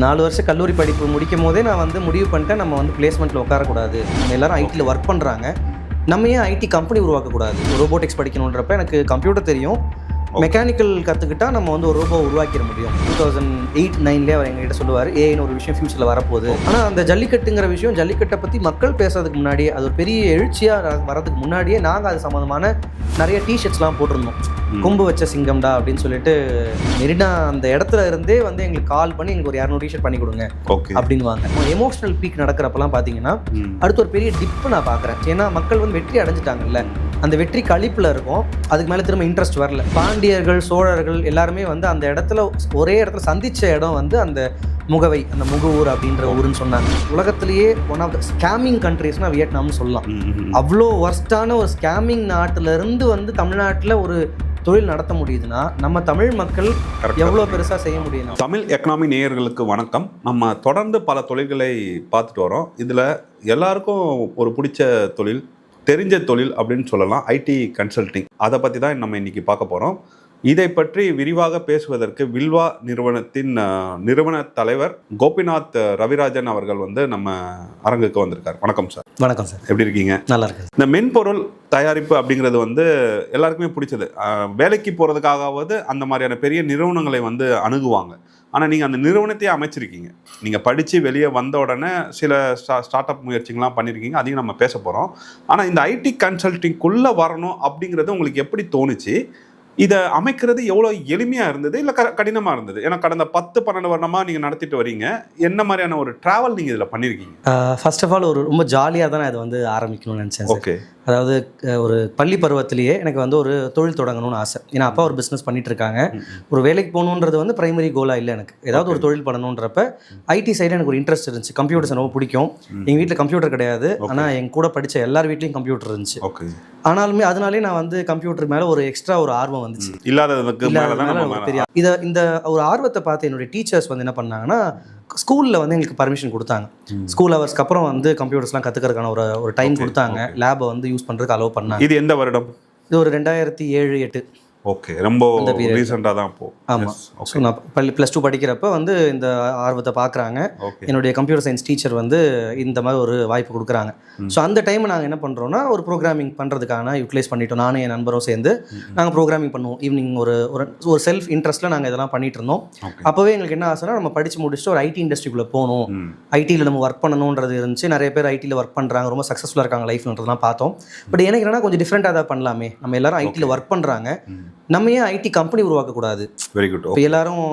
4 வருஷம் கல்லூரி படிப்பு முடிக்கும் போதே நான் வந்து முடிவு பண்ணிட்டேன், நம்ம வந்து பிளேஸ்மெண்ட்டில் உட்காரக்கூடாது. நம்ம எல்லாரும் ஐடியில் ஒர்க் பண்ணுறாங்க, நம்ம ஏன் ஐடி கம்பெனி உருவாக்கக்கூடாது? ரோபோட்டிக்ஸ் படிக்கணுன்றப்ப எனக்கு கம்ப்யூட்டர் தெரியும், மெக்கானிக்கல் கற்றுக்கிட்டா நம்ம வந்து ஒரு ரோபோ உருவாக்கிட முடியும். 2008-9 அவர் எங்ககிட்ட சொல்லுவார், ஏன்னு ஒரு விஷயம் ஃபியூச்சரில் வரப்போகுது. ஆனால் அந்த ஜல்லிக்கட்டுங்கிற விஷயம், ஜல்லிக்கட்டை பற்றி மக்கள் பேசுறதுக்கு முன்னாடி, அது ஒரு பெரிய எழுச்சியாக வரதுக்கு முன்னாடியே நாங்கள் அது சம்மந்தமான நிறைய டிஷர்ட்ஸ்லாம் போட்டிருந்தோம். கொம்பு வச்ச சிங்கம்டா அப்படின்னு சொல்லிட்டு மெரினா அந்த இடத்துல இருந்தே வந்து எங்களுக்கு கால் பண்ணி எங்களுக்கு ஒரு 200 டிஷர்ட் பண்ணி கொடுங்க அப்படின்வாங்க. எமோஷனல் பீக் நடக்கிறப்பெல்லாம் பார்த்தீங்கன்னா அடுத்து ஒரு பெரிய டிப்பு நான் பார்க்குறேன். ஏன்னா மக்கள் வந்து வெற்றி அடைஞ்சிட்டாங்கல்ல, அந்த வெற்றி கழிப்பில் இருக்கும், அதுக்கு மேலே திரும்ப இன்ட்ரெஸ்ட் வரல. பாண்டியர்கள், சோழர்கள் எல்லாருமே வந்து அந்த இடத்துல ஒரே இடத்துல சந்தித்த இடம் வந்து அந்த முகவை, அந்த முகவூர் அப்படின்ற ஊருன்னு சொன்னாங்க. உலகத்திலேயே ஒன் ஆஃப் த ஸ்கேமிங் கண்ட்ரீஸ்னால் வியட்நாம்னு சொல்லலாம். அவ்வளோ வர்ஸ்டான ஒரு ஸ்கேமிங் நாட்டிலேருந்து வந்து தமிழ்நாட்டில் ஒரு தொழில் நடத்த முடியுதுன்னா நம்ம தமிழ் மக்கள் எவ்வளோ பெருசாக செய்ய முடியும். தமிழ் எக்கனாமி நேயர்களுக்கு வணக்கம். நம்ம தொடர்ந்து பல தொழில்களை பார்த்துட்டு வரோம். இதில் எல்லாருக்கும் ஒரு பிடிச்ச தொழில், தெரிஞ்ச தொழில் அப்படின்னு சொல்லலாம், ஐடி கன்சல்டிங். அதை பற்றி தான் நம்ம இன்னைக்கு பார்க்க போகிறோம். இதை பற்றி விரிவாக பேசுவதற்கு வில்வா நிறுவனத்தின் நிறுவன தலைவர் கோபிநாத் ரவிராஜன் அவர்கள் வந்து நம்ம அரங்குக்கு வந்திருக்கார். வணக்கம் சார். வணக்கம் சார். எப்படி இருக்கீங்க? நல்லா இருக்கு. இந்த மென்பொருள் தயாரிப்பு அப்படிங்கிறது வந்து எல்லாருக்குமே பிடிச்சது. வேலைக்கு போகிறதுக்காகவது அந்த மாதிரியான பெரிய நிறுவனங்களை வந்து அணுகுவாங்க. ஆனால் நீங்கள் அந்த நிறுவனத்தையே அமைச்சிருக்கீங்க. நீங்கள் படித்து வெளியே வந்த உடனே சில ஸ்டார்ட் அப் முயற்சிகள்லாம் பண்ணியிருக்கீங்க, அதையும் நம்ம பேச போகிறோம். ஆனால் இந்த ஐடி கன்சல்டிங்குள்ளே வரணும் அப்படிங்கிறது உங்களுக்கு எப்படி தோணுச்சு? இதை அமைக்கிறது எவ்வளோ எளிமையாக இருந்தது இல்லை கடினமாக இருந்தது? ஏன்னா கடந்த 10-12 வருடமாக நீங்கள் நடத்திட்டு வரீங்க. என்ன மாதிரியான ஒரு ட்ராவல் நீங்கள் இதில் பண்ணியிருக்கீங்க? ஃபர்ஸ்ட் ஆஃப் ஆல் ஒரு ரொம்ப ஜாலியாக தான் நான் இதை வந்து ஆரம்பிக்கணும்னு நினச்சேன். ஓகே. அதாவது ஒரு பள்ளி பருவத்திலேயே எனக்கு வந்து ஒரு தொழில் தொடங்கணும்னு ஆசை. ஏன்னா அப்பா ஒரு பிஸ்னஸ் பண்ணிட்டு இருக்காங்க. ஒரு வேலைக்கு போகணுன்றது வந்து பிரைமரி கோலாக இல்லை எனக்கு. ஏதாவது ஒரு தொழில் பண்ணணுன்றப்ப ஐடி சைடு எனக்கு ஒரு இன்ட்ரெஸ்ட் இருந்துச்சு. கம்ப்யூட்டர்ஸ் ரொம்ப பிடிக்கும். எங்கள் வீட்டில் கம்ப்யூட்டர் கிடையாது, ஆனால் என் கூட படித்த எல்லார் வீட்லேயும் கம்ப்யூட்டர் இருந்துச்சு. ஆனாலுமே அதனாலே நான் வந்து கம்ப்யூட்டர் மேலே ஒரு எக்ஸ்ட்ரா ஒரு ஆர்வம் வந்துச்சு. இந்த ஒரு ஆர்வத்தை பார்த்து என்னுடைய டீச்சர்ஸ் வந்து என்ன பண்ணாங்கன்னா, ஸ்கூலில் வந்து எங்களுக்கு பர்மிஷன் கொடுத்தாங்க. ஸ்கூல் ஹவர்ஸ்க்கு அப்புறம் வந்து கம்ப்யூட்டர்ஸ்லாம் கற்றுக்கிறதுக்கான ஒரு டைம் கொடுத்தாங்க. லேபை வந்து யூஸ் பண்ணுறதுக்கு அலோவ் பண்ணாங்க. இது எந்த வருடம்? இது ஒரு 2007-08. ஓகே, ரொம்ப ரீசெண்டாக தான். ஆமாம். ஸோ நான் +2 படிக்கிறப்ப வந்து இந்த ஆர்வத்தை பார்க்குறாங்க. என்னுடைய கம்ப்யூட்டர் சயின்ஸ் டீச்சர் வந்து இந்த மாதிரி ஒரு வாய்ப்பு கொடுக்குறாங்க. ஸோ அந்த டைம் நாங்கள் என்ன பண்ணுறோன்னா, ஒரு ப்ரோக்ராமிங் பண்ணுறதுக்கான யூட்டிலைஸ் பண்ணிட்டோம். நானும் என் நண்பரும் சேர்ந்து நாங்கள் ப்ரோக்ராமிங் பண்ணுவோம். ஈவினிங் ஒரு செல்ஃப் இன்ட்ரெஸ்ட்டில் நாங்கள் இதெல்லாம் பண்ணிட்டு இருந்தோம். அப்போவே எங்களுக்கு என்ன ஆசைனா, நம்ம படித்து முடிச்சுட்டு ஒரு ஐடி இண்டஸ்ட்ரிக்குள்ளே போகணும், ஐடியில் நம்ம ஒர்க் பண்ணணுன்றது இருந்துச்சு. நிறைய பேர் ஐடியில் ஒர்க் பண்ணுறாங்க, ரொம்ப சக்ஸஸ்ஃபுல்லாக இருக்காங்க லைஃப்ன்றதுலாம் பார்த்தோம். பட் எனக்கு என்னன்னா, கொஞ்சம் டிஃப்ரெண்ட்டாக தான் பண்ணலாமே, நம்ம எல்லாரும் ஐடியில் ஒர்க் பண்ணுறாங்க, நம்ம ஏன் ஐடி கம்பெனி உருவாக்கக்கூடாது? Very good. இப்போ எல்லாரும்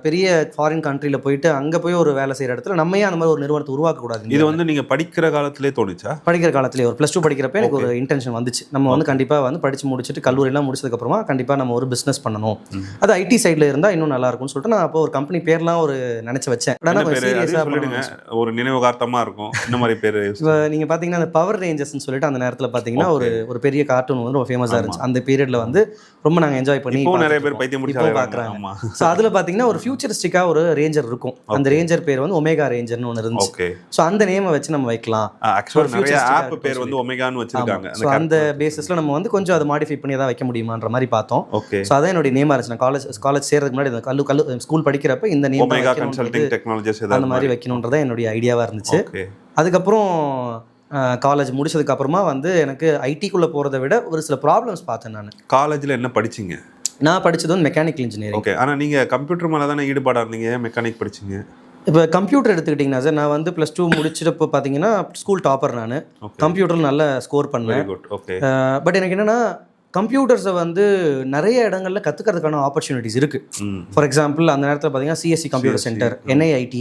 பெரிய ஃபாரின் கண்ட்ரியில் போயிட்டு அங்கே போய் ஒரு வேலை செய்கிற இடத்துல நம்ம ஏன் அந்த மாதிரி ஒரு நிறுவனத்தை உருவாக்கக்கூடாது? இது வந்து நீங்கள் படிக்கிற காலத்திலே தோணுச்சா? படிக்கிற காலத்திலே ஒரு +2 படிக்கிறப்ப எனக்கு ஒரு இன்டென்ஷன் வந்துச்சு. நம்ம வந்து கண்டிப்பாக வந்து படித்து முடிச்சுட்டு கல்லூரியெல்லாம் முடிச்சதுக்கப்புறமா கண்டிப்பாக நம்ம ஒரு பிஸ்னஸ் பண்ணணும், அது ஐடி சைடில் இருந்தால் இன்னும் நல்லா இருக்கும்னு சொல்லிட்டு நான் அப்போ ஒரு கம்பெனி பேர்லாம் ஒரு நினச்சி வச்சேன். ஒரு நினைவுகார்த்தமாக இருக்கும். இந்த மாதிரி பேர் இப்போ நீங்கள் பார்த்தீங்கன்னா, அந்த பவர் ரேஞ்சர்ஸ்னு சொல்லிட்டு அந்த நேரத்தில் பார்த்தீங்கன்னா ஒரு பெரிய கார்ட்டூன் வந்து ரொம்ப ஃபேமஸாக இருந்துச்சு. அந்த பீரியடில் வந்து ரொம்ப நாங்கள் என்ஜாய் பண்ணி நிறைய பேர் பைத்தியம் முடிச்சு பார்க்குறாங்க. ஸோ அதில் பார்த்தீங்கன்னா ஒரு ஃபியூச்சரிஸ்டிக்காக ஒரு ரேஞ்சர் இருக்கும். அந்த ரேஞ்சர் பேர் வந்து ஒமேகா ரேஞ்சர்னு ஒன்று இருந்துச்சு. ஸோ அந்த நேமை வச்சு நம்ம வைக்கலாம். ஆப் பேர் வந்து ஒமேகான்னு வச்சிருக்காங்க. ஸோ அந்த பேசிஸில் நம்ம வந்து கொஞ்சம் அதை மாடிஃபை பண்ணி தான் வைக்க முடியுமான்ற மாதிரி பார்த்தோம். ஸோ அதான் என்னுடைய நேமாக இருந்துச்சு. நான் காலேஜ் சேர்றதுக்கு முன்னாடி ஸ்கூல் படிக்கிறப்ப இந்த நேம் அந்த மாதிரி வைக்கணுன்றதா என்னுடைய ஐடியாவாக இருந்துச்சு. அதுக்கப்புறம் காலேஜ் முடிச்சதுக்கு அப்புறமா வந்து எனக்கு ஐடிக்குள்ளே போகிறத விட ஒரு சில ப்ராப்ளம்ஸ் பார்த்தேன். நான் காலேஜில் என்ன படிச்சிங்க? நான் படித்தது வந்து மெக்கானிக்கல் இன்ஜினியரிங். ஓகே. ஆனால் நீங்கள் கம்ப்யூட்டர் மேலே தானே ஈடுபாடாக இருந்தீங்க, மெக்கானிக் படிச்சிங்க? இப்போ கம்ப்யூட்டர் எடுத்துக்கிட்டிங்கன்னா சார், நான் வந்து +2 முடிச்சிட்டப்போ பார்த்தீங்கன்னா ஸ்கூல் டாப்பர். நான் கம்ப்யூட்டரில் நல்ல ஸ்கோர் பண்ணேன். பட் எனக்கு என்னென்னா, கம்ப்யூட்டர்ஸை வந்து நிறைய இடங்களில் கற்றுக்கிறதுக்கான ஆப்பர்ச்சுனிட்டிஸ் இருக்குது. ஃபார் எக்ஸாம்பிள் அந்த நேரத்தில் பார்த்தீங்கன்னா சிஎஸ்சி கம்ப்யூட்டர் சென்டர், NIIT,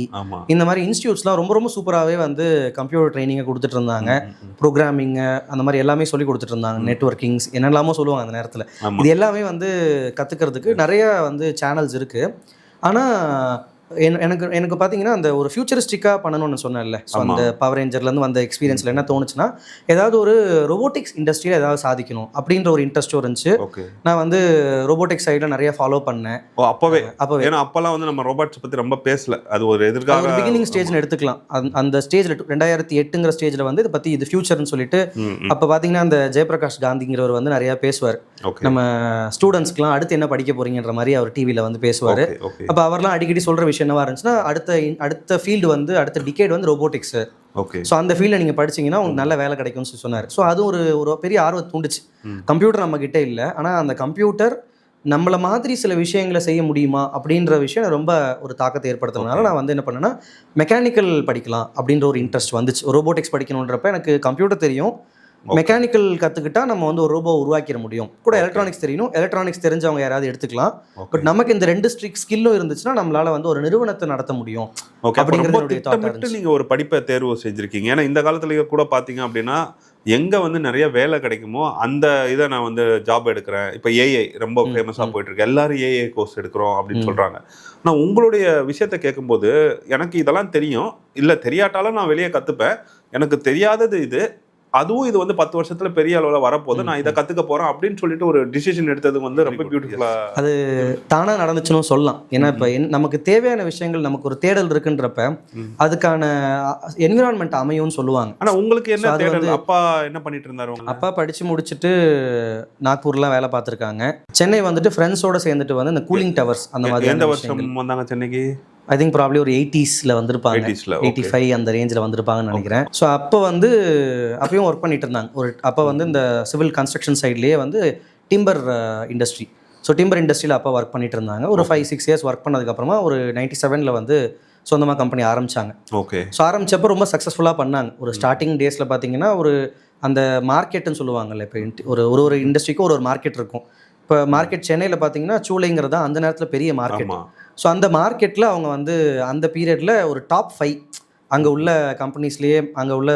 இந்த மாதிரி இன்ஸ்டியூட்ஸ்லாம் ரொம்ப ரொம்ப சூப்பராகவே வந்து கம்ப்யூட்டர் ட்ரைனிங்கை கொடுத்துட்டு இருந்தாங்க. ப்ரோக்ராமிங்கு அந்த மாதிரி எல்லாமே சொல்லி கொடுத்துட்டு இருந்தாங்க. நெட்வொர்க்கிங்ஸ் என்னெல்லாமோ சொல்லுவாங்க அந்த நேரத்தில். இது எல்லாமே வந்து கற்றுக்கிறதுக்கு நிறையா வந்து சேனல்ஸ் இருக்குது. ஆனால் எனக்கு பார்த்தீங்கன்னா அந்த ஒரு ஃபியூச்சரிஸ்டிக்காக பண்ணணும்னு சொன்னேன்ல. ஸோ அந்த பவர் ரேஞ்சர்லேருந்து வந்த எக்ஸ்பீரியன்ஸில் என்ன தோணுச்சுன்னா, ஏதாவது ஒரு ரோபோட்டிக்ஸ் இண்டஸ்ட்ரியில் ஏதாவது சாதிக்கணும் அப்படின்ற ஒரு இன்ட்ரெஸ்ட்டும் இருந்துச்சு. நான் வந்து ரோபோட்டிக்ஸ் சைடில் நிறைய ஃபாலோ பண்ணேன். அப்போவே ஏன்னா அப்போல்லாம் வந்து நம்ம ரோபோட்ஸ் பற்றி ரொம்ப பேசல. அது ஒரு எதிர்கால ஒரு பிகினிங் ஸ்டேஜ்னு எடுத்துக்கலாம். அந்த ஸ்டேஜில் 2008ங்கிற ஸ்டேஜில் வந்து இதை பற்றி இது ஃபியூச்சர்னு சொல்லிட்டு அப்போ பார்த்தீங்கன்னா அந்த ஜெயபிரகாஷ் காந்திங்கிறவர் வந்து நிறையா பேசுவார். நம்ம ஸ்டூடெண்ட்ஸ்க்குலாம் அடுத்து என்ன படிக்க போறீங்கன்ற மாதிரி அவர் டிவியில் வந்து பேசுவார். அப்போ அவர்லாம் அடிக்கடி சொல்கிற விஷயம் விஷயம் என்னவா இருந்துச்சுன்னா அடுத்த ஃபீல்டு வந்து அடுத்த டிகேட் வந்து ரோபோட்டிக்ஸ். ஓகே. ஸோ அந்த ஃபீல்டில் நீங்கள் படிச்சீங்கன்னா உங்களுக்கு நல்ல வேலை கிடைக்கும்னு சொல்லி சொன்னார். ஸோ அது ஒரு பெரிய ஆர்வத்தை தூண்டுச்சு. கம்ப்யூட்டர் நம்மக்கிட்ட இல்லை, ஆனால் அந்த கம்ப்யூட்டர் நம்மளை மாதிரி சில விஷயங்களை செய்ய முடியுமா அப்படின்ற விஷயம் ரொம்ப ஒரு தாக்கத்தை ஏற்படுத்துறதுனால நான் வந்து என்ன பண்ணேன்னா மெக்கானிக்கல் படிக்கலாம் அப்படின்ற ஒரு இன்ட்ரெஸ்ட் வந்துச்சு. ரோபோட்டிக்ஸ் படிக்கணுன்றப்ப எனக்கு கம்ப்யூட்டர் தெரியும், மெக்கானிக்கல் கற்றுக்கிட்டா நம்ம வந்து ஒரு ரோபோ உருவாக்கிட முடியும். கூட எலக்ட்ரானிக்ஸ் தெரியணும், எலக்ட்ரானிக்ஸ் தெரிஞ்சவங்க யாராவது எடுத்துக்கலாம். பட் நமக்கு இந்த 2 ஸ்கில்லும் இருந்துச்சுன்னா நம்மளால வந்து ஒரு நிறுவனத்தை நடத்த முடியும். அப்படிங்கிறது நீங்க ஒரு படிப்பை தேர்வு செஞ்சிருக்கீங்க. ஏன்னா இந்த காலத்துல கூட பாத்தீங்க அப்படின்னா எங்க வந்து நிறைய வேலை கிடைக்குமோ அந்த இதை நான் வந்து ஜாப் எடுக்கிறேன். இப்போ ஏஐ ரொம்ப ஃபேமஸாக போயிட்டு இருக்கு, எல்லாரும் ஏஐ கோர்ஸ் எடுக்கிறோம் அப்படின்னு சொல்றாங்க. நான் உங்களுடைய விஷயத்த கேட்கும்போது எனக்கு இதெல்லாம் தெரியும், இல்லை தெரியாட்டாலும் நான் வெளியே கற்றுப்பேன், எனக்கு தெரியாதது இது, அதுவும் இது வந்து 10 வருஷத்துல பெரிய அளவில் வரப்போது, நான் இதை கற்றுக்க போகிறேன் அப்படின்னு சொல்லிட்டு ஒரு டிசிஷன் எடுத்தது வந்து ரொம்ப பியூட்டிஃபுல்லாக அது தானாக நடந்துச்சுன்னு சொல்லலாம். ஏன்னா இப்போ நமக்கு தேவையான விஷயங்கள் நமக்கு ஒரு தேடல் இருக்குன்றப்ப அதுக்கான என்விரான்மெண்ட் அமையும்னு சொல்லுவாங்க. ஆனால் உங்களுக்கு என்ன தேடல்? அப்பா என்ன பண்ணிட்டு இருந்தாரு? அப்பா படித்து முடிச்சுட்டு நாக்பூர்லாம் வேலை பார்த்துருக்காங்க. சென்னை வந்துட்டு ஃப்ரெண்ட்ஸோட சேர்ந்துட்டு வந்து இந்த கூலிங் டவர்ஸ் அந்த மாதிரி. எந்த வருஷம் வந்தாங்க சென்னைக்கு? ஐ திங்க் ப்ராப்ளி ஒரு 80s வந்திருப்பாங்க, 85 அந்த ரேஞ்சில் வந்திருப்பாங்கன்னு நினைக்கிறேன். ஸோ அப்போ வந்து அப்பயும் ஒர்க் பண்ணிட்டு இருந்தாங்க. அப்போ வந்து இந்த சிவில் கன்ஸ்ட்ரக்ஷன் சைட்லேயே வந்து டிம்பர் இண்டஸ்ட்ரி. ஸோ டிம்பர் இண்டஸ்ட்ரியில் அப்போ ஒர்க் பண்ணிட்டு இருந்தாங்க. ஒரு 5-6 இயர்ஸ் ஒர்க் பண்ணதுக்கப்புறமா ஒரு 97 வந்து சொந்தமாக கம்பெனி ஆரம்பித்தாங்க. ஓகே. ஸோ ஆரம்பித்தப்போ ரொம்ப சக்ஸஸ்ஃபுல்லாக பண்ணாங்க. ஒரு ஸ்டார்டிங் டேஸில் பார்த்தீங்கன்னா ஒரு அந்த மார்க்கெட்டுன்னு சொல்லுவாங்கல்ல, இப்போ ஒரு இண்டஸ்ட்ரிக்கும் ஒரு மார்க்கெட் இருக்கும். இப்போ மார்க்கெட் சென்னையில் பார்த்தீங்கன்னா சூளைங்கிறது தான் அந்த நேரத்தில் பெரிய மார்க்கெட். ஸோ அந்த மார்க்கெட்டில் அவங்க வந்து அந்த பீரியடில் ஒரு டாப் 5 அங்கே உள்ள கம்பெனிஸ்லேயே, அங்கே உள்ள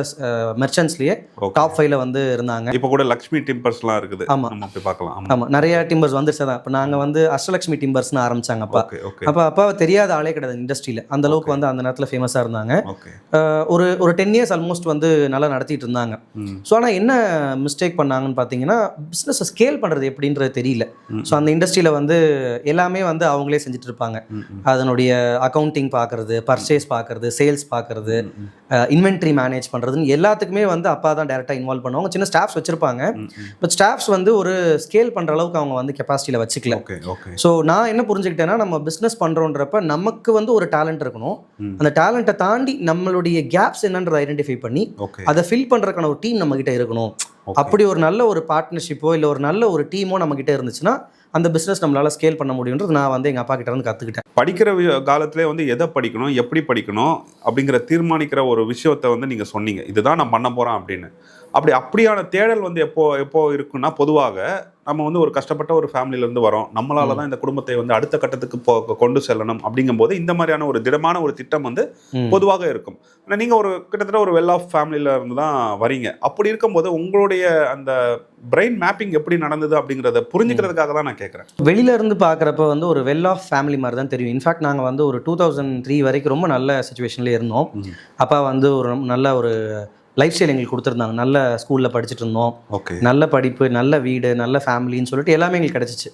மெர்ச்சன்ட்ஸ்லேயே டாப் 5ல வந்து இருந்தாங்க. இப்போ கூட லக்ஷ்மி டிம்பர்ஸ்லாம் இருக்குது. ஆமாம், அப்படி பார்க்கலாம். ஆமாம், நிறைய டிம்பர்ஸ் வந்துருச்சு தான். இப்போ நாங்கள் வந்து அஷ்டலக்ஷ்மி டிம்பர்ஸ்னு ஆரம்பித்தாங்க அப்பா. அப்போ அப்பாவை தெரியாத ஆளே கிடையாது இண்டஸ்ட்ரியில், அந்த அளவுக்கு வந்து அந்த நேரத்தில் ஃபேமஸாக இருந்தாங்க. ஒரு 10 இயர்ஸ் ஆல்மோஸ்ட் வந்து நல்லா நடத்திட்டு இருந்தாங்க. ஸோ ஆனால் என்ன மிஸ்டேக் பண்ணாங்கன்னு பார்த்தீங்கன்னா பிஸ்னஸை ஸ்கேல் பண்ணுறது எப்படின்றது தெரியல. ஸோ அந்த இண்டஸ்ட்ரியில் வந்து எல்லாமே வந்து அவங்களே செஞ்சுட்டு இருப்பாங்க. அதனுடைய அக்கௌண்டிங் பார்க்குறது, பர்ச்சேஸ் பார்க்குறது, சேல்ஸ் பார்க்குறது, இன்வென்ட்ரி மேனேஜ் பண்ணுறதுன்னு எல்லாத்துக்குமே வந்து அப்பா தான் டேரெக்டாக இன்வால்வ் பண்ணுவாங்க. சின்ன ஸ்டாஃப்ஸ் வச்சுருப்பாங்க, பட் ஸ்டாஃப்ஸ் வந்து ஒரு ஸ்கேல் பண்ணுற அளவுக்கு அவங்க வந்து கெப்பாசிட்டியில் வச்சுக்கல. ஸோ நான் என்ன புரிஞ்சுக்கிட்டேன்னா நம்ம பிஸ்னஸ் பண்ணுறோன்றப்ப நமக்கு வந்து ஒரு டேலண்ட் இருக்கணும். அந்த டேலண்ட்டை தாண்டி நம்மளுடைய கேப்ஸ் என்னன்றதை ஐடென்டிஃபை பண்ணி அதை ஃபில் பண்ணுறதுக்கான ஒரு டீம் நம்மகிட்ட இருக்கணும். அப்படி ஒரு நல்ல ஒரு பார்ட்னர்ஷிப்போ இல்லை ஒரு நல்ல ஒரு டீமோ நம்மகிட்ட இருந்துச்சுன்னா அந்த பிஸ்னஸ் நம்மளால் ஸ்கேல் பண்ண முடியுன்றது நான் வந்து எங்கள் அப்பா கிட்ட இருந்து கற்றுக்கிட்டேன். படிக்கிற காலத்திலே வந்து எதை படிக்கணும், எப்படி படிக்கணும் அப்படிங்கிற தீர்மானிக்கிற ஒரு விஷயத்தை வந்து நீங்கள் சொன்னீங்க, இதுதான் நான் பண்ண போகிறேன் அப்படின்னு. அப்படியான தேடல் வந்து எப்போ இருக்குன்னா, பொதுவாக நம்ம வந்து ஒரு கஷ்டப்பட்ட ஒரு ஃபேமிலியிலேருந்து வரோம், நம்மளால தான் இந்த குடும்பத்தை வந்து அடுத்த கட்டத்துக்கு கொண்டு செல்லணும் அப்படிங்கும்போது இந்த மாதிரியான ஒரு திடமான ஒரு திட்டம் வந்து பொதுவாக இருக்கும். ஆனால் நீங்கள் ஒரு கிட்டத்தட்ட ஒரு வெல் ஆஃப் ஃபேமிலியில் இருந்து தான் வரீங்க. அப்படி இருக்கும்போது உங்களுடைய அந்த பிரெயின் மேப்பிங் எப்படி நடந்தது அப்படிங்கிறத புரிஞ்சுக்கிறதுக்காக தான் நான் கேட்குறேன். வெளியில இருந்து பார்க்குறப்ப வந்து ஒரு வெல் ஆஃப் ஃபேமிலி மாதிரி தான் தெரியும். இன்ஃபேக்ட் நாங்கள் வந்து ஒரு 2003 வரைக்கும் ரொம்ப நல்ல சுச்சுவேஷன்லேயே இருந்தோம். அப்பா வந்து ஒரு நல்ல ஒரு லைஃப் ஸ்டைல் எங்களுக்கு கொடுத்துருந்தாங்க. நல்ல ஸ்கூலில் படிச்சுட்டு இருந்தோம், நல்ல படிப்பு, நல்ல வீடு, நல்ல ஃபேமிலின்னு சொல்லிட்டு எல்லாமே எங்களுக்கு கிடச்சிச்சு.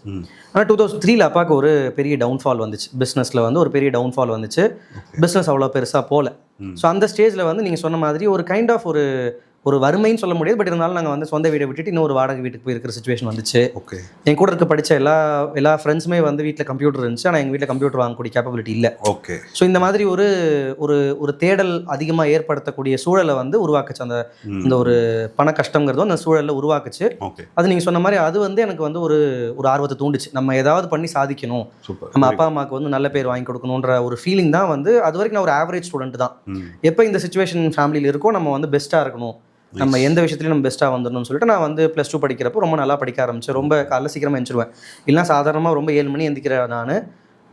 ஆனால் 2003 அப்பாவுக்கு ஒரு பெரிய டவுன்ஃபால் வந்துச்சு. பிஸ்னஸில் வந்து ஒரு பெரிய டவுன்ஃபால் வந்துச்சு. பிஸ்னஸ் அவ்வளோ பெருசாக போகல. ஸோ அந்த ஸ்டேஜில் வந்து நீங்கள் சொன்ன மாதிரி ஒரு கைண்ட் ஆஃப் ஒரு வறுமைன்னு சொல்ல முடியாது, பட் இருந்தாலும் நாங்கள் வந்து சொந்த வீடை விட்டுட்டு இன்னொரு வாடகை வீட்டுக்கு போய் இருக்கிற சுச்சுவேஷன் வந்துச்சு. என் கூட இருக்க படித்த எல்லா ஃப்ரெண்ட்ஸுமே வந்து வீட்டில் கம்ப்யூட்டர் இருந்துச்சு, ஆனால் எங்கள் வீட்டில் கம்ப்யூட்டர் வாங்கக்கூடிய கேப்பபிலிட்டி இல்லை. ஸோ இந்த மாதிரி ஒரு தேடல் அதிகமாக ஏற்படுத்தக்கூடிய சூழலை வந்து உருவாக்குச்சு. அந்த ஒரு பண கஷ்டங்கிறதும் அந்த சூழலில் உருவாக்குச்சு. அது நீங்கள் சொன்ன மாதிரி அது வந்து எனக்கு வந்து ஒரு ஆர்வத்தை தூண்டுச்சு. நம்ம ஏதாவது பண்ணி சாதிக்கணும், நம்ம அப்பா அம்மாவுக்கு வந்து நல்ல பேர் வாங்கி கொடுக்கணுன்ற ஒரு ஃபீலிங் தான் வந்து அது வரைக்கும் நான் ஒரு ஆவரேஜ் ஸ்டூடெண்ட் தான். எப்போ இந்த சுச்சுவேஷன் ஃபேமிலியில் இருக்கோ நம்ம வந்து பெஸ்ட்டாக இருக்கணும், நம்ம எந்த விஷயத்துலையும் நம்ம பெஸ்ட்டாக வந்துடணும்னு சொல்லிட்டு நான் வந்து +2 படிக்கிறப்போ ரொம்ப நல்லா படிக்க ஆரம்பித்தேன். ரொம்ப காலைல சீக்கிரமாக எழுந்திருவேன். இல்லைனா சாதாரணமாக ரொம்ப 7 மணி எழுந்திக்கிறேன். நான்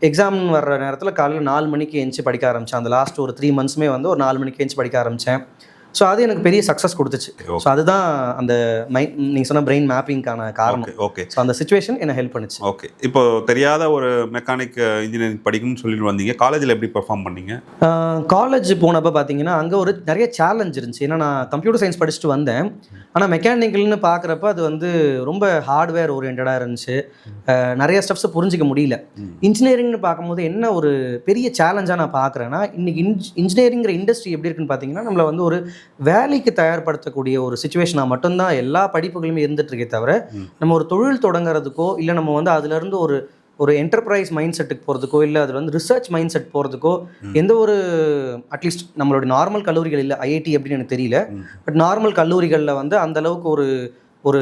எக்ஸாம் வர்ற நேரத்தில் காலையில் 4 மணிக்கு எழுந்துச்சி படிக்க ஆரம்பித்தேன். அந்த லாஸ்ட் ஒரு 3 மந்த்ஸுமே வந்து ஒரு 4 மணிக்கு எழுந்துச்சி படிக்க ஆரம்பித்தேன். ஸோ அது எனக்கு பெரிய சக்ஸஸ் கொடுத்துச்சு. ஸோ அதுதான் அந்த நீங்கள் சொன்ன பிரெயின் மேப்பிங்கான காரணம். ஸோ அந்த சுச்சுவேஷன் என்ன ஹெல்ப் பண்ணுச்சு. ஓகே, இப்போ தெரியாத ஒரு மெக்கானிக் இன்ஜினியரிங் படிக்கணும்னு சொல்லிட்டு வந்தீங்க, காலேஜில் எப்படி பெர்ஃபார்ம் பண்ணீங்க? காலேஜ் போனப்போ பார்த்தீங்கன்னா அங்கே நிறைய சேலஞ்ச் இருந்துச்சு. ஏன்னா நான் கம்ப்யூட்டர் சயின்ஸ் படிச்சுட்டு வந்தேன், ஆனால் மெக்கானிக்கல்னு பார்க்குறப்ப அது வந்து ரொம்ப ஹார்ட்வேர் ஓரியன்டாக இருந்துச்சு. நிறைய ஸ்டெப்ஸை புரிஞ்சிக்க முடியல. இன்ஜினியரிங்னு பார்க்கும்போது என்ன ஒரு பெரிய சேலஞ்சாக நான் பார்க்குறேன்னா, இன்றைக்கி இன்ஜினியரிங்கிற இண்டஸ்ட்ரி எப்படி இருக்குன்னு பார்த்தீங்கன்னா நம்மளை வந்து ஒரு வேலைக்கு தயார்படுத்தக்கூடிய ஒரு சிச்சுவேஷனாக மட்டும்தான் எல்லா படிப்புகளுமே இருந்துட்டு இருக்கே தவிர நம்ம ஒரு தொழில் தொடங்குறதுக்கோ இல்லை நம்ம வந்து அதுலேருந்து ஒரு என்டர்பிரைஸ் மைண்ட் செட்டுக்கு போகிறதுக்கோ இல்லை அது வந்து ரிசர்ச் மைண்ட் செட் போகிறதுக்கோ எந்த ஒரு அட்லீஸ்ட் நம்மளுடைய நார்மல் கல்லூரிகள் இல்லை ஐஐடி அப்படின்னு எனக்கு தெரியல. பட் நார்மல் கல்லூரிகளில் வந்து அந்த அளவுக்கு ஒரு ஒரு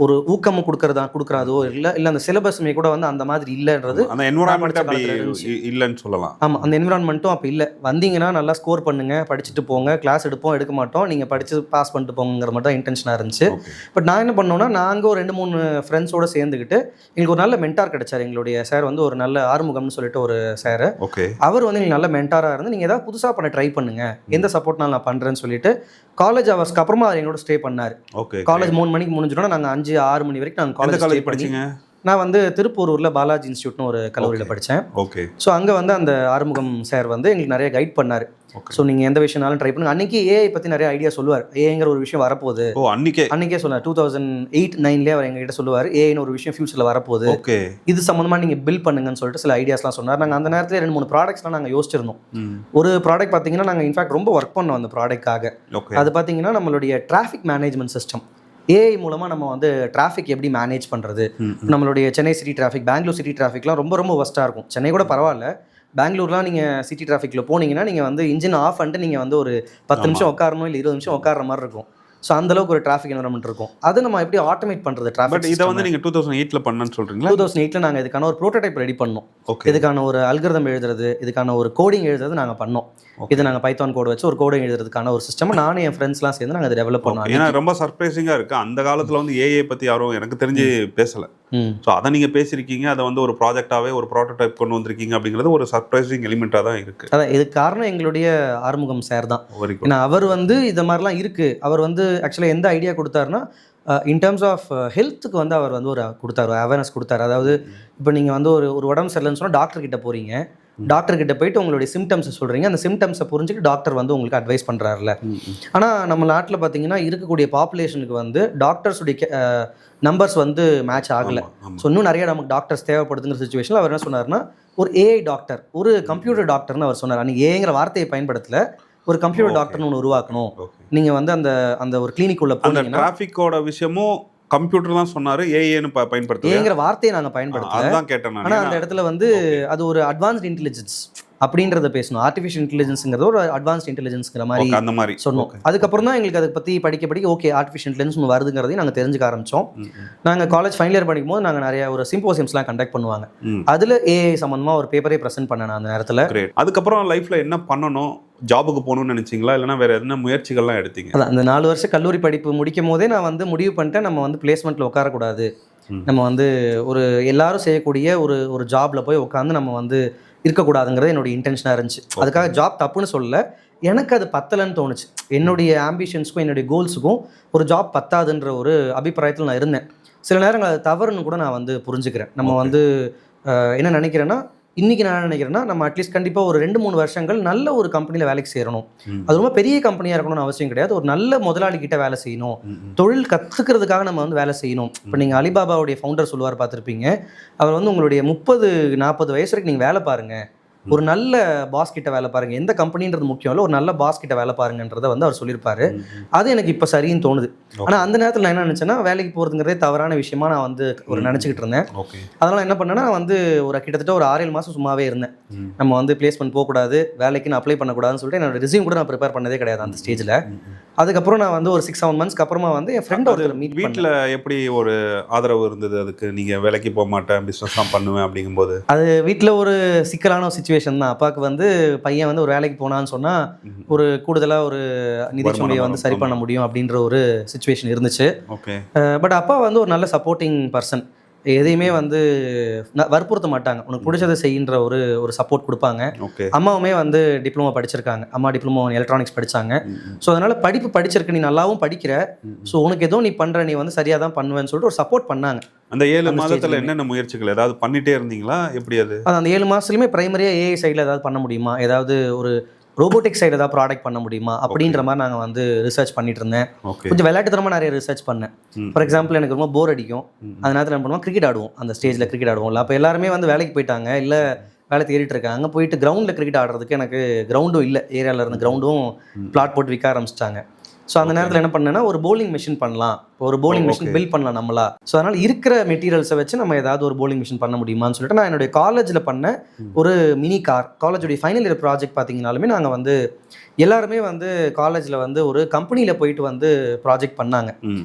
ஒரு ஊக்கமும் கொடுக்குறதோ இல்லை அந்த சிலபஸுமே கூட வந்து அந்த மாதிரி இல்லைன்றது அந்த என்விரான்மெண்ட் அப்படி இல்லைன்னு சொல்லலாம். ஆமாம், அந்த என்விரான்மெண்ட்டும் அப்போ இல்லை. வந்தீங்கன்னா நல்லா ஸ்கோர் பண்ணுங்க, படிச்சுட்டு போங்க, கிளாஸ் எடுக்க மாட்டோம், நீங்கள் படித்து பாஸ் பண்ணிட்டு போங்கிற மட்டும் தான் இன்டென்ஷனாக இருந்துச்சு. பட் நான் என்ன பண்ணோன்னா, நாங்கள் ஒரு 2-3 ஃப்ரெண்ட்ஸோடு சேர்ந்துக்கிட்டு எங்களுக்கு ஒரு நல்ல மென்டார் கிடைச்சார். எங்களுடைய சார் வந்து ஒரு நல்ல ஆறுமுகம்னு சொல்லிட்டு ஒரு சார். அவர் வந்து எங்களுக்கு நல்ல மென்டாராக இருந்து நீங்கள் ஏதாவது புதுசாக பண்ண ட்ரை பண்ணுங்க, எந்த சப்போர்ட்னாலும் நான் பண்ணுறேன்னு சொல்லிட்டு காலேஜ் ஹவர்ஸ்க்கு அப்புறமா அவர் எங்களோட ஸ்டே பண்ணார். காலேஜ் 3 மணிக்கு முடிஞ்சிட்டோம்னா நாங்கள் 5-6 மணி வரைக்கும் நாங்கள் காலேஜ் படிச்சிங்க. நான் வந்து திருப்பூரூரில் பாலாஜி இன்ஸ்டியூட்னு ஒரு கல்லூரியில் படித்தேன். ஸோ அங்கே வந்து அந்த ஆறுமுகம் சார் வந்து எங்களுக்கு நிறைய கைட் பண்ணார். ஸோ நீங்கள் எந்த விஷயம்னாலும் ட்ரை பண்ணுங்க. அன்றைக்கி ஏஐ பற்றி நிறைய ஐடியா சொல்லுவார். ஏஐங்கிற ஒரு விஷயம் வரப்போகுது. அன்றைக்கே சொன்னார். 2008-9 அவர் எங்ககிட்ட சொல்லுவார், ஏஐன்னு ஒரு விஷயம் ஃபியூச்சரில் வரப்போகுது, இது சம்மந்தமாக நீங்கள் பில்ட் பண்ணுங்கன்னு சொல்லிட்டு சில ஐடியாஸ்லாம் சொன்னார். நாங்கள் அந்த நேரத்தில் 2-3 ப்ராடக்ட்ஸ்லாம் நாங்கள் யோசிச்சிருந்தோம். ஒரு ப்ராடக்ட் பார்த்தீங்கன்னா நாங்கள் இன்ஃபேக்ட் ரொம்ப ஒர்க் பண்ணோம் அந்த ப்ராடக்ட்காக. அது பார்த்தீங்கன்னா நம்மளுடைய டிராஃபிக் மேனேஜ்மெண்ட் சிஸ்டம். ஏஐ மூலமாக நம்ம வந்து டிராஃபிக் எப்படி மேனேஜ் பண்ணுறது. நம்மளுடைய Chennai city traffic, Bangalore city டிராஃபிக்லாம் ரொம்ப ரொம்ப ஒஸ்ட்டாக இருக்கும். சென்னை கூட பரவாயில்ல, பெங்களூர்லாம் நீங்கள் சிட்டி டிராஃபிக்கில் போனீங்கன்னா நீங்கள் வந்து இன்ஜின் ஆஃப் பண்ணிட்டு நீங்கள் வந்து ஒரு 10 நிமிஷம் உட்காரணும், இல்லை 20 நிமிஷம் உட்கார மாதிரி இருக்கும். ஸோ அந்தளவுக்கு ஒரு டிராஃபிக் என்வரன்மெண்ட் இருக்கும். அதை நம்ம எப்படி ஆட்டோமேட் பண்ணுறது டிராஃபிக். இதை வந்து நீங்கள் 2008 பண்ணணும்னு சொல்கிறீங்களா? 2008 நாங்கள் இதுக்கான ஒரு ப்ரோட்டோடைப் ரெடி பண்ணோம். இதுக்கான ஒரு அல்கரிதம் எழுதுறது, இதுக்கான ஒரு கோடிங் எழுதுறது நாங்கள் பண்ணோம். இது நாங்கள் பைத்தான் கோட் வச்சு ஒரு கோடிங் எழுதுறதுக்கான ஒரு சிஸ்டம் நானும் என் ஃப்ரெண்ட்ஸ்லாம் சேர்ந்து நாங்கள் அதை டெவலப் பண்ணோம். ஏன்னா ரொம்ப சர்ப்ரைசிங்காக இருக்குது. அந்த காலத்தில் வந்து ஏஐ பற்றி யாரும் எனக்கு தெரிஞ்சு பேசலை. ஸோ அதை நீங்கள் பேசியிருக்கீங்க, அதை வந்து ஒரு ப்ராஜெக்டாகவே ஒரு ப்ரோட்டோடைப் கொண்டு வந்திருக்கீங்க அப்படிங்கிறது ஒரு சர்ப்ரைசிங் எலிமெண்ட்டாக தான் இருக்குது. அதான் இதுக்கு காரணம் எங்களுடைய ஆறுமுகம் சார் தான். ஏன்னா அவர் வந்து இது மாதிரிலாம் இருக்குது. அவர் வந்து ஆக்சுவலாக எந்த ஐடியா கொடுத்தாருன்னா, இன் டர்ம்ஸ் ஆஃப் ஹெல்த்துக்கு வந்து அவர் வந்து ஒரு கொடுத்தாரு, அவேர்னஸ் கொடுத்தாரு. அதாவது இப்போ நீங்கள் வந்து ஒரு உடம்பு சரியில்லைன்னு சொன்னால் டாக்டர்கிட்ட போகிறீங்க, டாக்டர்கிட்ட போயிட்டு உங்களுடைய சிம்டம்ஸை சொல்கிறீங்க, அந்த சிம்டம்ஸை புரிஞ்சுட்டு டாக்டர் வந்து உங்களுக்கு அட்வைஸ் பண்ணுறாருல. ஆனால் நம்ம நாட்டில் பார்த்தீங்கன்னா இருக்கக்கூடிய பாப்புலேஷனுக்கு வந்து டாக்டர்ஸுடைய நம்பர்ஸ் வந்து மேட்ச் ஆகலை. ஸோ இன்னும் நிறைய நமக்கு டாக்டர்ஸ் தேவைப்படுதுங்கிற சுச்சுவேஷனில் அவர் என்ன சொன்னார்னா, ஒரு ஏஐ டாக்டர், ஒரு கம்ப்யூட்டர் டாக்டர்னு அவர் சொன்னார். அன்றைக்கி ஏங்கிற வார்த்தையை பயன்படுத்தல, ஒரு கம்ப்யூட்டர் டாக்டர்னு ஒன்று உருவாக்கணும். நீங்கள் வந்து அந்த ஒரு கிளினிக் உள்ள போனீங்கன்னா டிராஃபிக்கோட விஷயமும் கம்ப்யூட்டர் தான் சொன்னாரு, ஏஐன்னு பயன்படுத்தல, ஏங்கிற வார்த்தையை நாங்கள் பயன்படுத்தல. அதான் கேட்டேன். ஆனால் அந்த இடத்துல வந்து அது ஒரு அட்வான்ஸ்ட் இன்டெலிஜென்ஸ் அப்படின்றத பேசணும். ஆர்டிஃபிஷியல் இன்டெலிஜென்ஸுங்கிறது ஒரு அட்வான்ஸ்ட் இன்டெலிஜென்ஸ்ங்கிற மாதிரி சொன்னோம். அதுக்கப்புறம் தான் எங்களுக்கு அதை பற்றி படிக்க ஓகே ஆர்டிஃபிஷியல் இன்டெலிஜென்ஸ் ஒன்று வருதுங்கிறதையும் நாங்கள் தெரிஞ்சுக்க ஆரம்பித்தோம். நாங்கள் காலேஜ் ஃபைனல் இயர் படிக்கும் போது நாங்கள் நிறைய ஒரு சிம்போசியம்ஸ்லாம் கண்டக்ட் பண்ணுவாங்க. அதில் ஏஐ சம்மந்தமாக ஒரு பேப்பரே ப்ரெசென்ட் பண்ணேன் அந்த நேரத்தில். அதுக்கப்புறம் லைஃப்பில் என்ன பண்ணணும், ஜாபுக்கு போகணும்னு நினச்சிங்களா, இல்லைனா வேறு எதுனா முயற்சிகள்லாம் எடுத்தீங்க? அதான் அந்த 4 வருஷம் கல்லூரி படிப்பு முடிக்கும் போதே நான் வந்து முடிவு பண்ணிட்டேன், நம்ம வந்து பிளேஸ்மெண்ட்டில் உட்காரக்கூடாது, நம்ம வந்து ஒரு எல்லாரும் செய்யக்கூடிய ஒரு ஜாபில் போய் உட்காந்து நம்ம வந்து இருக்கக்கூடாதுங்கிறது என்னுடைய இன்டென்ஷனாக இருந்துச்சு. அதுக்காக ஜாப் தப்புன்னு சொல்லலை, எனக்கு அது பத்தலைன்னு தோணுச்சு. என்னுடைய ஆம்பிஷன்ஸுக்கும் என்னுடைய கோல்ஸுக்கும் ஒரு ஜாப் பத்தாதுன்ற ஒரு அபிப்பிராயத்தில் நான் இருந்தேன். சில நேரங்கள் அது தவறுன்னு கூட நான் வந்து புரிஞ்சுக்கிறேன். நம்ம வந்து என்ன நினைக்கிறேன்னா, இன்றைக்கி நான் நினைக்கிறேன்னா, நம்ம அட்லீஸ்ட் கண்டிப்பாக ஒரு 2-3 வருஷங்கள் நல்ல ஒரு கம்பெனியில் வேலைக்கு சேரணும். அது ரொம்ப பெரிய கம்பெனியாக இருக்கணும்னு அவசியம் கிடையாது. ஒரு நல்ல முதலாளிகிட்ட வேலை செய்யணும், தொழில் கற்றுக்கிறதுக்காக நம்ம வந்து வேலை செய்யணும். இப்போ நீங்கள் அலிபாபாவுடைய ஃபவுண்டர் சொல்லுவார், பார்த்துருப்பீங்க. அவர் வந்து உங்களுடைய 30-40 வயசு வரைக்கும் நீங்கள் வேலை பாருங்கள், ஒரு நல்ல பாஸ் கிட்ட வேலை பாருங்க, எந்த கம்பெனின்றது முக்கியம் இல்லை, ஒரு நல்ல பாஸ் கிட்ட வேலை பாருங்கன்றதை வந்து அவர் சொல்லியிருப்பாரு. அது எனக்கு இப்போ சரின்னு தோணுது. ஆனால் அந்த நேரத்தில் நான் என்ன நினச்சேன்னா, வேலைக்கு போகிறதுங்கிறதே தவறான விஷயமா நான் வந்து ஒரு நினச்சிக்கிட்டு இருந்தேன். அதனால் என்ன பண்ணேன்னா, வந்து கிட்டத்தட்ட ஒரு 6-7 மாதம் சும்மாவே இருந்தேன். நம்ம வந்து பிளேஸ்மெண்ட் போகக்கூடாது, வேலைக்கு அப்ளை பண்ணக்கூடாதுன்னு சொல்லிட்டு என்னோட ரெஸ்யூம் கூட நான் ப்ரிப்பேர் பண்ணதே கிடையாது அந்த ஸ்டேஜில். அதுக்கப்புறம் நான் வந்து ஒரு 6-7 மந்த்ஸ்க்கு அப்புறமா வந்து என் ஃப்ரெண்ட் ஒருத்தர் மீட். வீட்டில் எப்படி ஒரு ஆதரவு இருந்தது அதுக்கு? நீங்கள் வேலைக்கு போக மாட்டேன், பிஸ்னஸ் தான் பண்ணுவேன் அப்படிங்கும்போது? அது வீட்டில் ஒரு சிக்கலான ஒரு சுச்சுவேஷன் தான். அப்பாவுக்கு வந்து பையன் வந்து ஒரு வேலைக்கு போனான்னு சொன்னால் ஒரு கூடுதலாக ஒரு நிதி சுமையை வந்து சரி பண்ண முடியும் அப்படின்ற ஒரு சுச்சுவேஷன் இருந்துச்சு. ஓகே. பட் அப்பா வந்து ஒரு நல்ல சப்போர்ட்டிங் பர்சன். எதையுமே வந்து வற்புறுத்த மாட்டாங்க, உனக்கு பிடிச்சதை செய்கின்ற ஒரு சப்போர்ட் கொடுப்பாங்க. அம்மாவுமே வந்து டிப்ளமோ படிச்சிருக்காங்க, அம்மா டிப்ளமோ எலக்ட்ரானிக்ஸ் படித்தாங்க. ஸோ அதனால் படிப்பு படிச்சிருக்க, நீ நல்லாவும் படிக்கிற, ஸோ உனக்கு ஏதோ நீ பண்ணுற, நீ வந்து சரியாக தான் பண்ணுவேன்னு சொல்லிட்டு ஒரு சப்போர்ட் பண்ணாங்க. அந்த 7 மாதத்தில் என்னென்ன முயற்சிகள் ஏதாவது பண்ணிகிட்டே இருந்தீங்களா? எப்படி அது அந்த 7 மாதத்துலையுமே ப்ரைமரியாக ஏஐ சைடில் ஏதாவது பண்ண முடியுமா, ஏதாவது ஒரு ரோபோட்டிக் சைடு ஏதாவது ப்ராடக்ட் பண்ண முடியுமா அப்படின்ற மாதிரி நாங்கள் வந்து ரிசர்ச் பண்ணிட்டு இருந்தேன். கொஞ்சம் விளையாட்டுத்தனமாக நிறைய ரிசர்ச் பண்ணேன். ஃபார் எக்ஸாம்பிள், எனக்கு ரொம்ப போர் அடிக்கும், அந்த நேரத்தில் என்ன பண்ணுவோம், கிரிக்கெட் ஆடுவோம். அந்த ஸ்டேஜில் கிரிக்கெட் ஆடுவோம்ல, அப்போ எல்லாருமே வந்து வேலைக்கு போயிட்டாங்க, இல்லை வேலை தேடிட்டு இருக்காங்க. அங்கே போயிட்டு கிரவுண்டில் கிரிக்கெட் ஆடுறதுக்கு எனக்கு கிரவுண்டும் இல்லை, ஏரியாவில் இருந்து கிரவுண்டும் பிளாட் போட்டு விற்க ஆரம்பிச்சிட்டாங்க. ஸோ அந்த நேரத்தில் என்ன பண்ணேன்னா, ஒரு பவுலிங் மிஷின் பண்ணலாம் ஒரு bowling மிஷின் பில்ட் பண்ணலாம் நம்மளா. ஸோ அதனால் இருக்கிற மெட்டீரியல்ஸை வச்சு நம்ம ஏதாவது ஒரு bowling மிஷின் பண்ண முடியுமான்னு சொல்லிட்டு நான் என்னுடைய காலேஜில் பண்ண ஒரு மினி கார். காலேஜுடைய ஃபைனல் இயர் ப்ராஜெக்ட் பார்த்தீங்கனாலுமே நாங்கள் வந்து எல்லாருமே வந்து காலேஜில் வந்து ஒரு கம்பெனியில் போயிட்டு வந்து ப்ராஜெக்ட் பண்ணாங்க.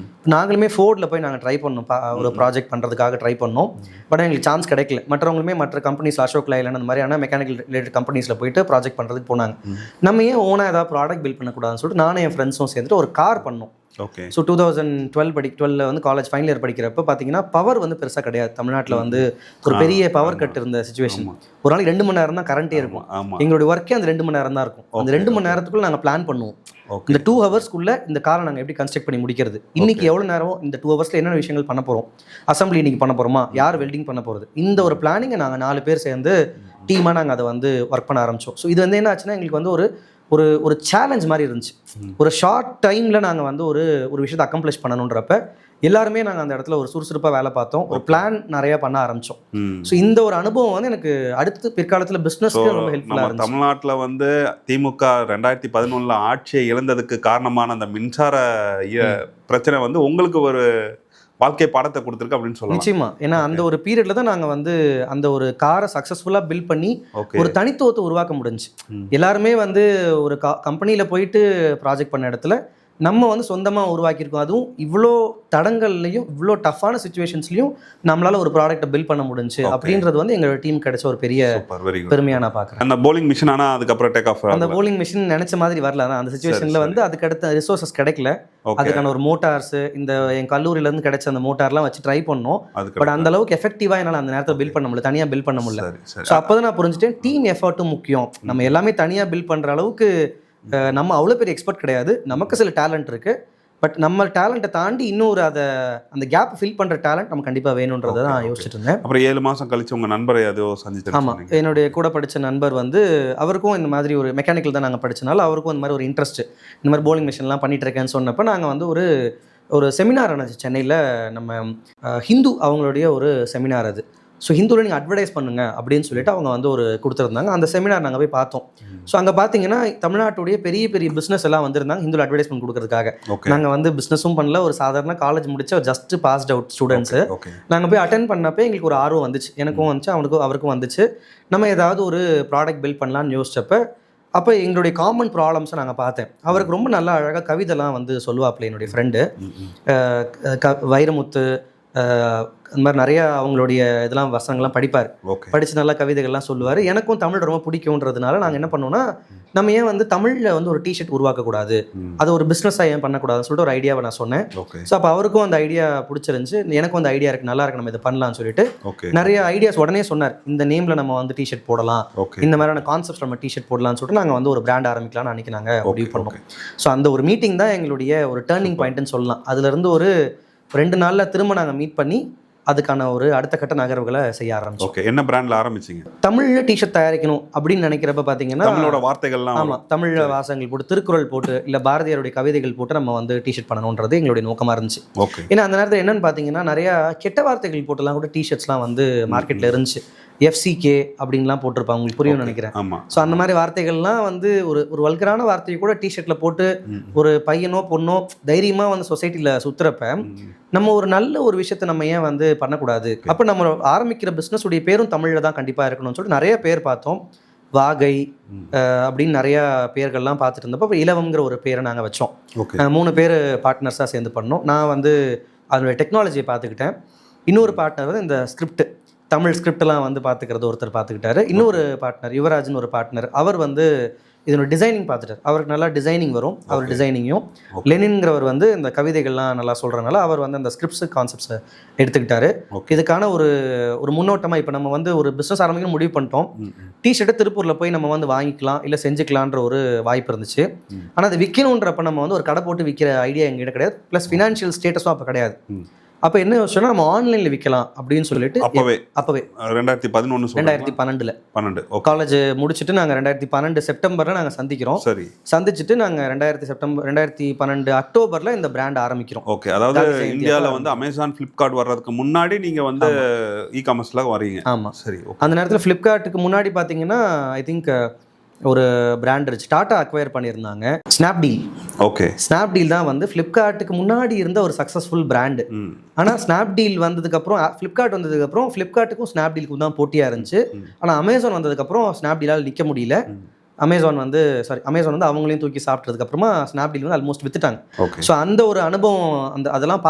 நாங்களுமே ஃபோர்டில் போய் நாங்கள் ட்ரை பண்ணோம், ஒரு ப்ராஜெக்ட் பண்ணுறதுக்காக ட்ரை பண்ணோம். பட் எங்களுக்கு சான்ஸ் கிடைக்கல. மற்றவங்களுமே மற்ற கம்பெனிஸ் அசோக் லைலண்ட் அந்த மாதிரியான மெக்கானிக்கல் ரிலேட்டட் கம்பெனிஸில் போயிட்டு ப்ராஜெக்ட் பண்ணுறதுக்கு போனாங்க. நம்ம ஏன் ஓனாக ஏதாவது ப்ராடக்ட் பில்ட் பண்ணக்கூடாதுன்னு சொல்லிட்டு நானும் என் ஃப்ரெண்ட்ஸும் சேர்ந்துட்டு ஒரு கார் பண்ணோம். ஓகே. ஸோ 2012 வந்து காலேஜ் ஃபைனல் இயர் படிக்கிறப்ப பார்த்தீங்கன்னா பவர் வந்து பெருசாக கிடையாது. தமிழ்நாட்டில் வந்து ஒரு பெரிய பவர் கட் இருந்த சுச்சுவேஷன். ஒரு நாளைக்கு 2 மணி நேரம் தான் கரண்ட்டே இருக்கும். எங்களுடைய ஒர்க்கே அந்த 2 மணி நேரம் தான் இருக்கும். அந்த 2 மணி நேரத்துக்குள்ள நாங்கள் பிளான் பண்ணுவோம். இந்த 2 ஹவர்ஸ்க்குள்ள இந்த காரை நாங்கள் எப்படி கன்ஸ்ட்ரக்ட் பண்ணி முடிக்கிறது, இன்னைக்கு எவ்வளோ நேரம், இந்த 2 ஹவர்ஸில் என்னென்ன விஷயங்கள் பண்ண போகிறோம், அசம்பிளி இன்னைக்கு பண்ண போகிறோமா, யார் வெல்டிங் பண்ண போகிறது, இந்த ஒரு பிளானிங்கை நாங்கள் 4 பேர் சேர்ந்து டீமாக நாங்கள் அதை வந்து ஒர்க் பண்ண ஆரம்பித்தோம். ஸோ இது வந்து என்ன ஆச்சுன்னா எங்களுக்கு வந்து ஒரு ஒரு சேலஞ்ச் மாதிரி இருந்துச்சு. ஒரு ஷார்ட் டைமில் நாங்கள் வந்து ஒரு விஷயத்தை அக்கம்ப்ளிஷ் பண்ணணுன்றப்ப எல்லாருமே நாங்கள் அந்த இடத்துல ஒரு சுறுசுறுப்பாக வேலை பார்த்தோம், ஒரு பிளான் நிறையா பண்ண ஆரம்பித்தோம். ஸோ இந்த ஒரு அனுபவம் வந்து எனக்கு அடுத்து பிற்காலத்தில் பிஸ்னஸ்க்கு ரொம்ப ஹெல்ப்ஃபுல்லாக இருந்துச்சு. தமிழ்நாட்டில் வந்து திமுக 2011 ஆட்சியை இழந்ததுக்கு காரணமான அந்த மின்சார பிரச்சனை வந்து உங்களுக்கு ஒரு வாழ்க்கை பாடத்தை கொடுத்துருக்கு அப்படின்னு சொல்லலாம். நிச்சயமா. ஏன்னா அந்த ஒரு பீரியட்ல தான் நாங்கள் வந்து அந்த ஒரு காரை சக்ஸஸ்ஃபுல்லாக பில்ட் பண்ணி ஒரு தனித்துவத்தை உருவாக்க முடிஞ்சு. எல்லாருமே வந்து ஒரு கம்பெனியில் போயிட்டு ப்ராஜெக்ட் பண்ண இடத்துல நம்ம வந்து சொந்தமாக உருவாக்கியிருக்கோம். அதுவும் இவ்வளோ தடங்கள்லையும் இவ்வளோ டஃப்பான சுச்சுவேஷன்ஸ்லையும் நம்மளால ஒரு ப்ராடக்ட்டை பில்ட் பண்ண முடிஞ்சு அப்படின்றது வந்து எங்களோட டீம் கிடைச்ச ஒரு பெரிய பெருமையாக நான் பார்க்குறேன். அந்த bowling மிஷின் ஆனால் அதுக்கப்புறம் டேக் ஆஃப் அந்த bowling மிஷின் நினைச்ச மாதிரி வரல. அந்த சுச்சுவேஷனில் வந்து அதுக்கு அடுத்த ரிசோர்ஸஸ் கிடைக்கல. அதுக்கான ஒரு மோட்டார்ஸ் இந்த என் கல்லூரியிலேருந்து கிடைச்ச அந்த மோட்டார்லாம் வச்சு ட்ரை பண்ணோம். பட் அந்த அளவுக்கு எஃபெக்டிவாக என்னால் அந்த நேரத்தில் பில்ட் பண்ண முடியல, தனியாக பில்ட் பண்ண முடியல. ஸோ அப்போ தான் நான் புரிஞ்சுட்டேன் டீம் எஃபர்ட்டும் முக்கியம். நம்ம எல்லாமே தனியாக பில்ட் பண்ணுற அளவுக்கு நம்ம அவ்வளோ பெரிய எக்ஸ்பர்ட் கிடையாது. நமக்கு சில டேலண்ட் இருக்குது. பட் நம்ம டேலண்ட்டை தாண்டி இன்னொரு அந்த கேப் ஃபில் பண்ணுற டேலண்ட் நம்ம கண்டிப்பாக வேணுன்றதை தான் யோசிச்சுட்டு இருந்தேன். அப்புறம் 7 மாதம் கழிச்சு உங்கள் நண்பரை ஏதோ சந்திச்சு? ஆமாம், என்னுடைய கூட படித்த நண்பர் வந்து அவருக்கும் இந்த மாதிரி ஒரு மெக்கானிக்கல் தான் நாங்கள் படித்தனால அவருக்கும் இந்த மாதிரி ஒரு இன்ட்ரெஸ்ட், இந்த மாதிரி bowling மிஷின்லாம் பண்ணிட்டு இருக்கேன்னு சொன்னப்போ நாங்கள் வந்து ஒரு செமினார் நடந்துச்சு சென்னையில். நம்ம ஹிந்து அவங்களுடைய ஒரு செமினார் அது. ஸோ ஹிந்துவில் நீங்கள் அட்வர்டைஸ் பண்ணுங்க அப்படின்னு சொல்லிட்டு அவங்க வந்து கொடுத்துருந்தாங்க. அந்த செமினார் நாங்கள் போய் பார்த்தோம். ஸோ அங்கே பார்த்தீங்கன்னா தமிழ்நாட்டுடைய பெரிய பெரிய பிஸ்னஸ் எல்லாம் வந்திருந்தாங்க ஹிந்துவில் அட்வர்டைஸ்மெண்ட் கொடுக்கறதுக்காக. நாங்கள் வந்து பிஸ்னஸும் பண்ணல, ஒரு சாதாரண காலேஜ் முடிச்ச ஜஸ்ட் பாஸ்ட் அவுட் ஸ்டூடெண்ட்ஸு. நாங்கள் போய் அட்டென்ட் பண்ணப்போ எங்களுக்கு ஒரு ஆர்வம் வந்துச்சு, எனக்கும் வந்துச்சு, அவருக்கும் வந்துச்சு. நம்ம ஏதாவது ஒரு ப்ராடக்ட் பில்ட் பண்ணலான்னு யோசிச்சப்போ அப்போ எங்களுடைய காமன் ப்ராப்ளம்ஸை நாங்கள் பார்த்தேன். அவருக்கு ரொம்ப நல்லா அழகாக கவிதைலாம் வந்து சொல்லுவாப்பில் என்னுடைய ஃப்ரெண்டு வைரமுத்து, அந்த மாதிரி நிறையா அவங்களுடைய இதெல்லாம் வசனங்கள்லாம் படிப்பார். படித்து நல்லா கவிதைகள்லாம் சொல்லுவார். எனக்கும் தமிழ் ரொம்ப பிடிக்கும்ன்றதுனால நாங்கள் என்ன பண்ணோம்னா நம்ம ஏன் வந்து தமிழில் வந்து ஒரு டிஷர்ட் உருவாக்கக்கூடாது, அது ஒரு பிஸ்னஸாக ஏன் பண்ணக்கூடாதுன்னு சொல்லிட்டு ஒரு ஐடியாவை நான் சொன்னேன். ஸோ அப்போ அவருக்கும் அந்த ஐடியா பிடிச்சிருந்துச்சு, எனக்கும் அந்த ஐடியா இருக்குது, நல்லா இருக்கு, நம்ம இதை பண்ணலாம்னு சொல்லிட்டு நிறைய ஐடியாஸ் உடனே சொன்னார். இந்த நேமில் நம்ம வந்து டிஷர்ட் போடலாம், இந்த மாதிரியான கான்செப்ட்ஸ் நம்ம டிஷர்ட் போடலாம்னு சொல்லிட்டு நாங்கள் வந்து ஒரு பிராண்ட் ஆரம்பிக்கலாம்னு அன்றைக்கி நாங்கள் முடிவு பண்ணோம். ஸோ அந்த ஒரு மீட்டிங் தான் எங்களுடைய ஒரு டேர்னிங் பாயிண்ட்னு சொல்லலாம். அதுலேருந்து ஒரு 2 நாளில் திரும்ப நாங்கள் மீட் பண்ணி அதுக்கான ஒரு அடுத்த கட்ட நகர்வுகளை செய்ய ஆரம்பிச்சோம். ஓகே, என்ன பிராண்ட்ல ஆரம்பிச்சீங்க? தமிழ்ல டிஷர்ட் தயாரிக்கணும் அப்படின்னு நினைக்கிறப்ப பாத்தீங்கன்னா தமிழோட வார்த்தைகள்லாம், ஆமா, தமிழ்ல வாசகங்கள் போட்டு திருக்குறள் போட்டு இல்ல பாரதியாருடைய கவிதைகள் போட்டு நம்ம வந்து டிஷர்ட் பண்ணணும்ன்றது எங்களுடைய நோக்கமா இருந்துச்சு. ஏன்னா அந்த நேரத்தில் என்னன்னு பாத்தீங்கன்னா நிறைய கெட்ட வார்த்தைகள் போட்டுலாம் கூட டிஷர்ட்ஸ்லாம் வந்து மார்க்கெட்ல இருந்துச்சு. FCK அப்படின்லாம் போட்டிருப்பாங்க, உங்களுக்கு புரியும்னு நினைக்கிறேன். ஸோ அந்த மாதிரி வார்த்தைகள்லாம் வந்து ஒரு வல்கரான வார்த்தையை கூட டிஷர்ட்ல போட்டு ஒரு பையனோ பொண்ணோ தைரியமா வந்து சொசைட்டில சுத்துறப்ப நம்ம ஒரு நல்ல ஒரு விஷயத்தை நம்ம ஏன் வந்து பண்ணக்கூடாது? அப்போ நம்ம ஆரம்பிக்கிற பிஸ்னஸ் உடைய பேரும் தமிழில் தான் கண்டிப்பாக இருக்கணும்னு சொல்லிட்டு நிறைய பேர் பார்த்தோம். வாகை அப்படின்னு நிறையா பேர்கள்லாம் பார்த்துட்டு இருந்தப்போ இப்போ இலவம்ங்கிற ஒரு பேரை நாங்கள் வச்சோம். 3 பேர் பார்ட்னர்ஸாக சேர்ந்து பண்ணோம். நான் வந்து அதனுடைய டெக்னாலஜியை பார்த்துக்கிட்டேன். இன்னொரு பார்ட்னர் வந்து இந்த ஸ்கிரிப்ட், தமிழ் ஸ்கிரிப்டெல்லாம் வந்து பார்த்துக்கிறது ஒருத்தர் பார்த்துக்கிட்டாரு. இன்னொரு பார்ட்னர் யுவராஜ்னு ஒரு பார்ட்னர், அவர் வந்து இதனோட டிசைனிங் பார்த்துட்டார். அவருக்கு நல்லா டிசைனிங் வரும், அவர் டிசைனிங்கும். லெனின்ங்கிறவர் வந்து இந்த கவிதைகள்லாம் நல்லா சொல்கிறனால அவர் வந்து அந்த ஸ்கிரிப்ட்ஸ் கான்செப்ட்ஸை எடுத்துக்கிட்டாரு. இதுக்கான ஒரு முன்னோட்டமாக இப்போ நம்ம வந்து ஒரு பிஸ்னஸ் ஆரம்பிக்கணும் முடிவு பண்ணிட்டோம். டிஷர்ட்டை திருப்பூரில் போய் நம்ம வந்து வாங்கிக்கலாம் இல்லை செஞ்சுக்கலான்ற ஒரு வாய்ப்பு இருந்துச்சு. ஆனால் அது விற்கணுன்றப்ப நம்ம வந்து ஒரு கடை போட்டு விற்கிற ஐடியா எங்ககிட்ட கிடையாது, ப்ளஸ் ஃபினான்ஷியல் ஸ்டேட்டஸும் அப்போ கிடையாது. அப்போ என்ன யோசிச்சோன்னா நம்ம ஆன்லைனில் விற்கலாம் அப்படின்னு சொல்லிட்டு அப்போவே 2012 காலேஜ் முடிச்சுட்டு நாங்கள் 2012 செப்டம்பரில் நாங்கள் சந்திக்கிறோம். சரி, சந்திச்சுட்டு நாங்கள் 2012 அக்டோபரில் இந்த பிராண்ட் ஆரம்பிக்கிறோம். ஓகே, அதாவது இந்தியாவில் வந்து அமேசான் ஃப்ளிப்கார்ட் வர்றதுக்கு முன்னாடி நீங்கள் வந்து இ காமர்ஸில் வரீங்க. ஆமாம், சரி. அந்த நேரத்தில் ஃப்ளிப்கார்ட்டுக்கு முன்னாடி பார்த்தீங்கன்னா ஐ திங்க் ஒரு பிராண்ட் இருந்துச்சு, டாடா அக்வயர் பண்ணியிருந்தாங்க, ஸ்னாப்டீல். ஓகே. ஸ்னாப்டீல் தான் வந்து ஃப்ளிப்கார்ட்டுக்கு முன்னாடி இருந்த ஒரு சக்ஸஸ்ஃபுல் பிராண்டு. ஆனால் ஸ்னாப்டீல் வந்ததுக்கப்புறம், ஃப்ளிப்கார்ட் வந்ததுக்கப்புறம் ஃப்ளிப்கார்ட்டுக்கும் ஸ்னாப்டீலுக்கும் தான் போட்டியாக இருந்துச்சு. ஆனால் அமேசான் வந்ததுக்கப்புறம் ஸ்னாப்டீலால் நிற்க முடியல. அமேசான் வந்து அவங்களையும் தூக்கி சாப்பிட்டதுக்கப்புறமா ஸ்னாப்டீல் வந்து ஆல்மோஸ்ட் வித்துட்டாங்க. ஸோ அந்த ஒரு அனுபவம் அதெல்லாம்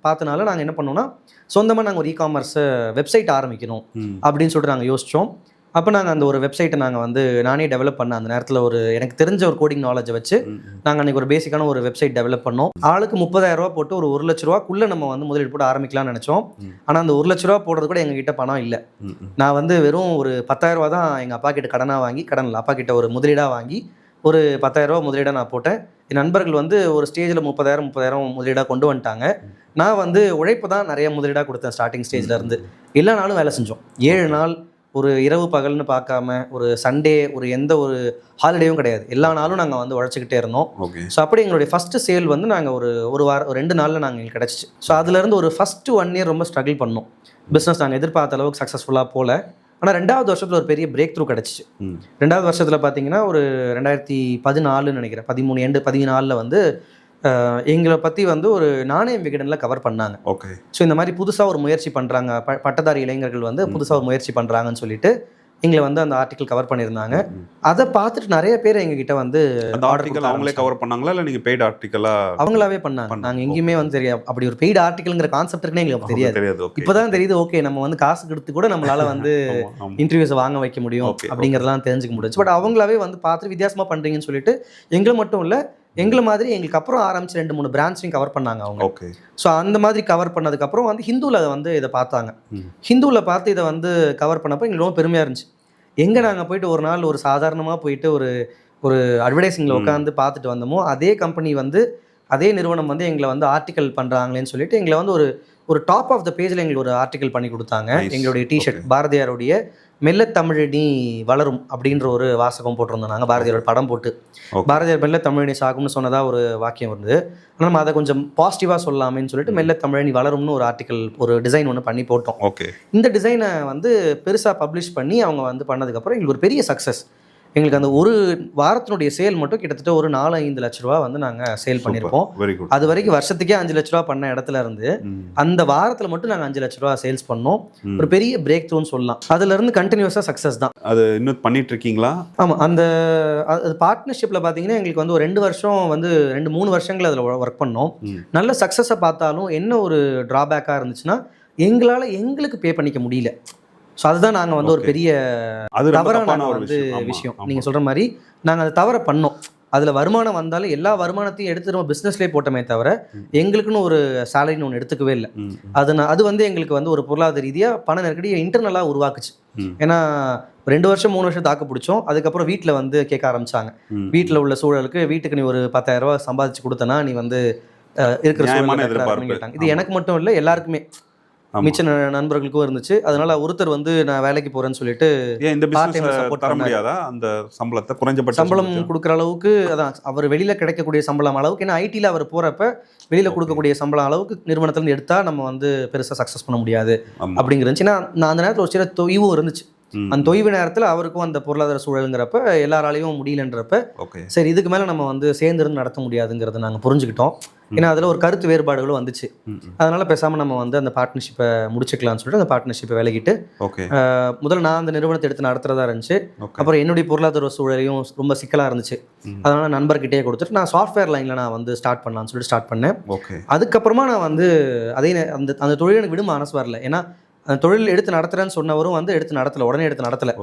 பார்த்தனால நாங்கள் என்ன பண்ணோம்னா, சொந்தமாக நாங்கள் ஒரு இ-காமர்ஸ் வெப்சைட் ஆரம்பிக்கணும் அப்படின்னு சொல்லிட்டு நாங்கள் யோசித்தோம். அப்போ நாங்கள் அந்த ஒரு வெப்சைட்டை நாங்கள் வந்து நானே டெவலப் பண்ண அந்த நேரத்தில் எனக்கு தெரிஞ்ச ஒரு கோடிங் நாலேஜை வச்சு நாங்கள் அன்றைக்கி ஒரு பேசிக்கான ஒரு வெப்சைட் டெவலப் பண்ணோம். ஆளுக்கு 30,000 போட்டு ஒரு 1 லட்ச ரூபாக்குள்ளே நம்ம வந்து முதலீடு போட்டு ஆரம்பிக்கலாம்னு நினச்சோம். ஆனால் அந்த 1 லட்ச ரூபா போடுறது கூட எங்ககிட்ட பணம் இல்லை. நான் வந்து வெறும் ஒரு 10,000 தான் எங்கள் அப்பா கிட்ட அப்பா கிட்ட ஒரு முதலீடாக வாங்கி ஒரு 10,000 முதலீடாக நான் போட்டேன். என் நண்பர்கள் வந்து ஒரு ஸ்டேஜில் 30,000 முதலீடாக கொண்டு வந்துட்டாங்க. நான் வந்து உழைப்பு தான் நிறைய முதலீடாக கொடுத்தேன். ஸ்டார்டிங் ஸ்டேஜில் இருந்து எல்லா நாளும் வேலை செஞ்சோம். 7 நாள், ஒரு இரவு பகல்னு பார்க்காம, ஒரு சண்டே, ஒரு எந்த ஒரு ஹாலிடேவும் கிடையாது. எல்லா நாளும் நாங்கள் வந்து உழைச்சிக்கிட்டே இருந்தோம். ஸோ அப்படி எங்களுடைய ஃபஸ்ட்டு சேல் வந்து நாங்கள் ஒரு வாரம் 2 நாளில் நாங்கள் எங்களுக்கு கிடச்சிச்சு. ஸோ அதுலேருந்து ஒரு ஃபஸ்ட்டு 1 இயர் ரொம்ப ஸ்ட்ரகிள் பண்ணோம். பிஸ்னஸ் நாங்கள் எதிர்பார்த்த அளவுக்கு சக்ஸஸ்ஃபுல்லாக போகல. ஆனால் 2வது வருஷத்தில் ஒரு பெரிய பிரேக் த்ரூ கிடச்சிச்சு. 2வது வருஷத்தில் பார்த்தீங்கன்னா ஒரு 2014 நினைக்கிறேன், 14 வந்து எங்களை பற்றி வந்து ஒரு நாணயம் விகடனில் கவர் பண்ணாங்க. ஓகே. ஸோ இந்த மாதிரி புதுசாக ஒரு முயற்சி பண்ணுறாங்க, பட்டதாரி இளைஞர்கள் வந்து புதுசாக ஒரு முயற்சி பண்ணுறாங்கன்னு சொல்லிட்டு எங்களை வந்து அந்த ஆர்டிக்கல் கவர் பண்ணியிருந்தாங்க. அதை பார்த்துட்டு நிறைய பேர் எங்ககிட்ட வந்து ஆர்டிக்கல் அவங்களே கவர் பண்ணாங்களா இல்லை நீங்கள் பெய்டு ஆர்டிக்கலா? அவங்களாவே பண்ணாங்க. நாங்கள் எங்கேயுமே வந்து தெரியாது அப்படி ஒரு பெய்டு ஆர்டிக்கல்ங்கிற கான்செப்ட் இருக்குன்னு எங்களுக்கு தெரியாது. இப்போதான் தெரியுது, ஓகே நம்ம வந்து காசு கொடுத்து கூட நம்மளால வந்து இன்டர்வியூஸை வாங்க வைக்க முடியும் அப்படிங்கிறதெல்லாம் தெரிஞ்சுக்க முடியும். பட் அவங்களாவே வந்து பார்த்துட்டு வித்தியாசமாக பண்ணுறீங்கன்னு சொல்லிட்டு எங்களை மட்டும் இல்லை, எங்களை மாதிரி எங்களுக்கு அப்புறம் ஆரம்பிச்சு 2-3 பிரான்ச்சையும் கவர் பண்ணாங்க அவங்க. ஓகே. ஸோ அந்த மாதிரி கவர் பண்ணதுக்கப்புறம் வந்து ஹிந்துவில் வந்து இதை பார்த்தாங்க. ஹிந்துவில் பார்த்து இதை வந்து கவர் பண்ணப்போ எங்களுக்கு ரொம்ப பெருமையாக இருந்துச்சு. எங்கே நாங்கள் போயிட்டு ஒரு நாள் ஒரு சாதாரணமாக போயிட்டு ஒரு அட்வர்டைஸிங்கில் உட்காந்து பார்த்துட்டு வந்தோமோ, அதே கம்பெனி வந்து அதே நிறுவனம் வந்து எங்களை வந்து ஆர்டிக்கல் பண்ணுறாங்களேன்னு சொல்லிட்டு எங்களை வந்து ஒரு டாப் ஆஃப் த பேஜில் எங்களுக்கு ஒரு ஆர்டிக்கல் பண்ணி கொடுத்தாங்க. எங்களுடைய டிஷர்ட் பாரதியாருடைய மெல்ல தமிழனி வளரும் அப்படின்ற ஒரு வாசகம் போட்டிருந்தோம் நாங்கள், பாரதியாரோட படம் போட்டு. பாரதியார் மெல்ல தமிழனி சாகும்னு சொன்னதாக ஒரு வாக்கியம் இருந்தது. ஆனால் நம்ம அதை கொஞ்சம் பாசிட்டிவாக சொல்லலாமேன்னு சொல்லிட்டு மெல்ல தமிழனி வளரும்னு ஒரு ஆர்டிக்கல், ஒரு டிசைன் ஒன்று பண்ணி போட்டோம். ஓகே. இந்த டிசைனை வந்து பெருசாக பப்ளிஷ் பண்ணி அவங்க வந்து பண்ணதுக்கப்புறம் எங்களுக்கு ஒரு பெரிய சக்ஸஸ். எங்களுக்கு அந்த ஒரு வாரத்தினுடைய சேல் மட்டும் கிட்டத்தட்ட ஒரு 4-5 லட்ச ரூபா வந்து நாங்கள் சேல் பண்ணியிருப்போம். அது வரைக்கும் வருஷத்துக்கே 5 லட்ச ரூபா பண்ண இடத்துல இருந்து அந்த வாரத்தில் மட்டும் நாங்கள் 5 லட்ச ரூபா சேல்ஸ் பண்ணோம். ஒரு பெரிய பிரேக் த்ரூன்னு சொல்லலாம். அதுலேருந்து கண்டினியூஸாக சக்ஸஸ் தான். அது இன்னும் பண்ணிட்டு இருக்கீங்களா? ஆமாம். அந்த பார்ட்னர்ஷிப்பில் பார்த்தீங்கன்னா எங்களுக்கு வந்து ஒரு 2 வருஷம் வந்து 2-3 வருஷங்கள் அதில் ஒர்க் பண்ணோம். நல்ல சக்ஸஸை பார்த்தாலும் என்ன ஒரு ட்ராபேக்காக இருந்துச்சுன்னா, எங்களுக்கு பே பண்ணிக்க முடியல. ஸோ அதுதான் நாங்கள் வந்து ஒரு பெரிய தவறான வந்து விஷயம். நீங்கள் சொல்கிற மாதிரி நாங்கள் அதை தவற பண்ணோம். அதில் வருமானம் வந்தாலும் எல்லா வருமானத்தையும் எடுத்து நம்ம பிஸ்னஸ்லேயே போட்டோமே தவிர எங்களுக்குன்னு ஒரு சேலரின்னு ஒன்று எடுத்துக்கவே இல்லை. அது வந்து எங்களுக்கு வந்து ஒரு பொருளாதார ரீதியாக பண நெருக்கடியை இன்டர்னலாக உருவாக்குச்சு. ஏன்னா 2 வருஷம் 3 வருஷம் தாக்கு பிடிச்சோம். அதுக்கப்புறம் வீட்டில் வந்து கேட்க ஆரம்பிச்சாங்க. வீட்டில் உள்ள சூழலுக்கு வீட்டுக்கு நீ ஒரு 10,000 ரூபா சம்பாதிச்சு கொடுத்தனா நீ வந்து இருக்கிற சூழல் கேட்டாங்க. இது எனக்கு மட்டும் இல்லை, எல்லாருக்குமே மிச்ச நண்பர்களுக்கும் இருந்துச்சு. அதனால ஒருத்தர் வந்து நான் வேலைக்கு போறேன்னு சொல்லிட்டு இந்த பிசினஸ் தர முடியாதா? அந்த சம்பளத்தை குறைஞ்சபட்ச சம்பளம் கொடுக்குற அளவுக்கு, அதான் அவர் வெளியில கிடைக்கக்கூடிய சம்பளம் அளவுக்கு, ஏன்னா ஐடியில் அவர் போறப்ப வெளியில கொடுக்கக்கூடிய சம்பளம் அளவுக்கு நிறுவனத்திலிருந்து எடுத்தா நம்ம வந்து பெருசா சக்சஸ் பண்ண முடியாது அப்படிங்கிறச்சு. நான் அந்த நேரத்தில் ஒரு சில தொய்வும் இருந்துச்சு. அந்த தொய்வு நேரத்தில் அவருக்கும் அந்த பொருளாதார சூழலுங்கிறப்ப எல்லாராலையும் முடியலன்றப்ப சரி இதுக்கு மேலே நம்ம வந்து சேர்ந்துருந்து நடத்த முடியாதுங்கிறத நாங்கள் புரிஞ்சுக்கிட்டோம். ஏன்னா அதில் ஒரு கருத்து வேறுபாடுகளும் வந்துச்சு. அதனால பேசாமல் நம்ம வந்து அந்த பார்ட்னர்ஷிப்பை முடிச்சுக்கலாம்னு சொல்லிட்டு அந்த பார்ட்னர்ஷிப்பை விலகிட்டு முதல்ல நான் அந்த நிறுவனத்தை எடுத்து நடத்துறதா இருந்துச்சு. அப்புறம் என்னுடைய பொருளாதார சூழலையும் ரொம்ப சிக்கலாக இருந்துச்சு. அதனால நண்பர்கிட்டே கொடுத்துட்டு நான் சாஃப்ட்வேர் லைனில் நான் வந்து ஸ்டார்ட் பண்ணலாம்னு சொல்லிட்டு ஸ்டார்ட் பண்ணேன். அதுக்கப்புறமா நான் வந்து அதே அந்த தொழில் எனக்கு விட மனசு வரல. ஏன்னா அந்த தொழில் எடுத்து நடத்துறேன்னு சொன்னவரும் வந்து உடனே எடுத்து நடத்தலை.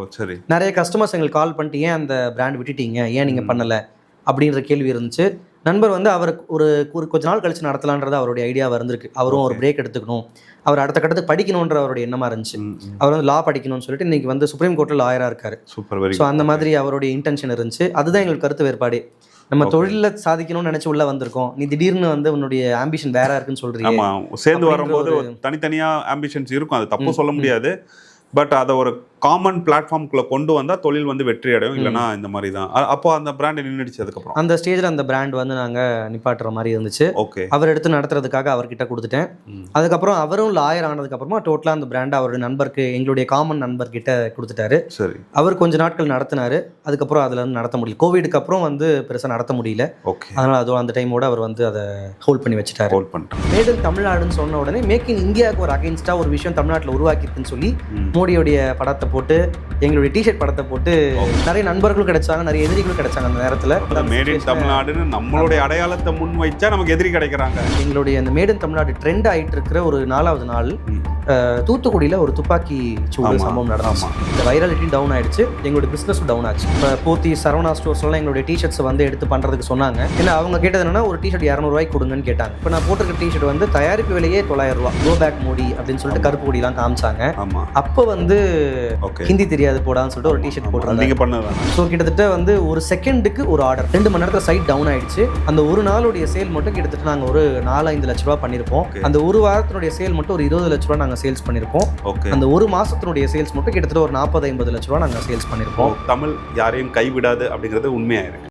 நிறைய கஸ்டமர்ஸ் எங்களுக்கு கால் பண்ணிட்டு ஏன் அந்த பிராண்ட் விட்டுட்டீங்க, ஏன் நீங்கள் பண்ணலை அப்படின்ற கேள்வி இருந்துச்சு. நண்பர் வந்து அவருக்கு ஒரு கொஞ்ச நாள் கழிச்சு நடத்தலான்றது அவருடைய ஐடியாவாக இருந்திருக்கு. அவரும் ஒரு பிரேக் எடுத்துக்கணும், அவர் அடுத்த கட்டத்துக்கு படிக்கணுன்ற அவருடைய எண்ணமாக இருந்துச்சு. அவர் வந்து லா படிக்கணும்னு சொல்லிட்டு இன்னைக்கு வந்து சுப்ரீம் கோர்ட்டில் லாயராக இருக்காரு. ஸோ அந்த மாதிரி அவருடைய இன்டென்ஷன் இருந்துச்சு. அதுதான் எங்களுக்கு கருத்து வேறுபாடு. நம்ம தொழிலில் சாதிக்கணும்னு நினைச்சு உள்ள வந்திருக்கோம், நீ திடீர்னு வந்து உன்னுடைய ஆம்பிஷன் வேற இருக்குன்னு சொல்றீங்க. ஆமா, சேர்ந்து வரும்போது தனித்தனியா ஆம்பிஷன்ஸ் இருக்கும், அது தப்பு சொல்ல முடியாது. பட் அதை ஒரு காமன் பிளாட்ஃபார்முக்குள்ள கொண்டு வந்தா தொழில் வந்து வெற்றி அடையும், இல்லைன்னா இந்த மாதிரி தான். அப்போ அந்த பிராண்ட் நின்றுடுச்சு அதுக்கப்புறம். அந்த ஸ்டேஜில் அந்த பிராண்ட் வந்து நாங்கள் நிப்பாட்டுற மாதிரி இருந்துச்சு. ஓகே. அவர் எடுத்து நடத்துறதுக்காக அவர்கிட்ட கொடுத்துட்டேன். அதுக்கப்புறம் அவரும் லாயர் ஆனதுக்கப்புறமா டோட்டலாக அந்த பிராண்டை அவருடைய நண்பருக்கு, எங்களுடைய காமன் நண்பர்கிட்ட கொடுத்துட்டாரு. சரி. அவர் கொஞ்ச நாட்கள் நடத்தினாரு. அதுக்கப்புறம் அதில் வந்து நடத்த முடியல. கோவிடுக்கு அப்புறம் வந்து பெருசாக நடத்த முடியல. ஓகே. அதனால் அதுவும் அந்த டைமோட அவர் வந்து அதை ஹோல்ட் பண்ணி வச்சுட்டாரு. ஹோல்ட் பண்ணிட்டேன். மேட் இன் தமிழ்நாடுன்னு சொன்ன உடனே மேக் இன் இந்தியாவுக்கு ஒரு அகைன்ஸ்டாக ஒரு விஷயம் தமிழ்நாட்டில் உருவாக்கியிருக்குன்னு சொல்லி மோடியோடைய படத்தை போட்டு, எங்களுடைய டிஷர்ட் படத்தை போட்டு நிறைய நண்பர்களும் கிடைச்சாங்க, நிறைய எதிரிகளும் கிடைச்சாங்க. அந்த நேரத்தில் மேட் இன் தமிழ்நாடுன்னு நம்மளுடைய அடையாளத்தை முன் வைச்சா நமக்கு எதிரி கிடைக்கிறாங்க. எங்களுடைய அந்த மேட் இன் தமிழ்நாடு ட்ரெண்ட் ஆகிட்டு இருக்கிற ஒரு 4வது நாள் தூத்துக்குடியில் ஒரு துப்பாக்கி சூடு சம்பவம் நடந்துச்சு. இந்த வைரலிட்டி டவுன் ஆயிடுச்சு, எங்களுடைய பிஸ்னஸும் டவுன் ஆச்சு. இப்போ போத்தி சரவணா ஸ்டோர்ஸ்லாம் எங்களுடைய டிஷர்ட்ஸ் வந்து எடுத்து பண்ணுறதுக்கு சொன்னாங்க. ஏன்னா அவங்க கேட்டது என்னன்னா ஒரு டிஷர்ட் 200 ரூபாய்க்கு கொடுங்கன்னு கேட்டாங்க. இப்போ நான் போட்டிருக்க டிஷர்ட் வந்து தயாரிப்பு விலையே 900 ரூபா. கோ பேக் மோடி அப்படின்னு சொல்லிட்டு கருப்பு கொடிலாம் காமிச்சாங்க. அப்போ வந்து ஹிந்தி தெரியாது போடான்னு சொல்லிட்டு ஒரு டிஷர்ட் போட்டிருந்தாங்க. ஸோ கிட்டத்தட்ட வந்து ஒரு செகண்டுக்கு ஒரு ஆர்டர் 2 மணி நேரத்தில் சைட் டவுன் ஆயிடுச்சு. அந்த ஒரு நாளுடைய சேல் மட்டும் கிட்டத்தட்ட நாங்கள் ஒரு 4-5 லட்ச ரூபா பண்ணியிருப்போம். அந்த ஒரு வாரத்தினுடைய சேல் மட்டும் ஒரு 20 லட்ச ரூபா நாங்கள் சேல்ஸ் பண்ணியிருப்போம். அந்த ஒரு மாசத்தினுடைய சேல்ஸ் மட்டும் கிட்டத்தட்ட ஒரு 40-50 லட்ச ரூபா நாங்கள் சேல்ஸ் பண்ணியிருப்போம். தமிழ் யாரையும் கைவிடாது அப்படிங்கிறது உண்மையாக இருக்கு.